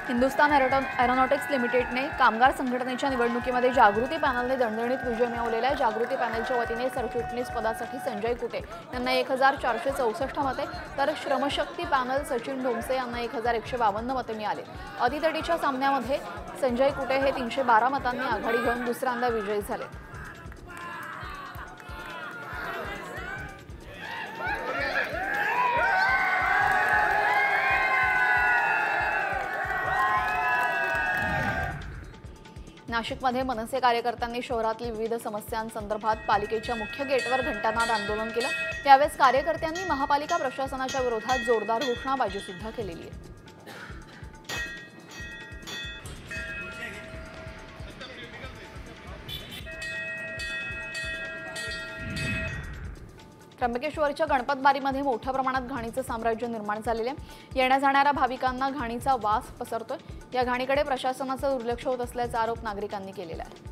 Hindustan aeronautics लिमिटेडने कामगार संघटनेच्या निवडणुकीमध्ये जागृती पॅनलने दणदणीत विजय मिळवलेला आहे। जागृती पॅनलच्या वतीने सरचिटणीस पदासाठी संजय कुटे यांना 1464 मते, तर श्रमशक्ती पॅनल सचिन ढोमसे यांना 1152 मते मिळाले। अतितटीच्या सामन्यामध्ये संजय कुटे हे 312 मतांनी आघाडी घेऊन दुसऱ्यांदा विजयी झाले। नाशिकमध्ये मनसे कार्यकर्त्यांनी शहरातील विविध समस्यांसंदर्भात पालिकेच्या मुख्य गेटवर घंटानाद आंदोलन केलं। यावेळेस कार्यकर्त्यांनी महापालिका प्रशासनाच्या विरोधात जोरदार घोषणाबाजी सुद्धा केलेली आहे। त्र्यंबकेश्वरच्या गणपतबारीमध्ये मोठ्या प्रमाणात घाणीचं साम्राज्य निर्माण झालेले आहे। येण्या जाणाऱ्या भाविकांना घाणीचा वास पसरतोय। या घाणीकडे प्रशासनाचं दुर्लक्ष होत असल्याचा आरोप नागरिकांनी केलेला आहे।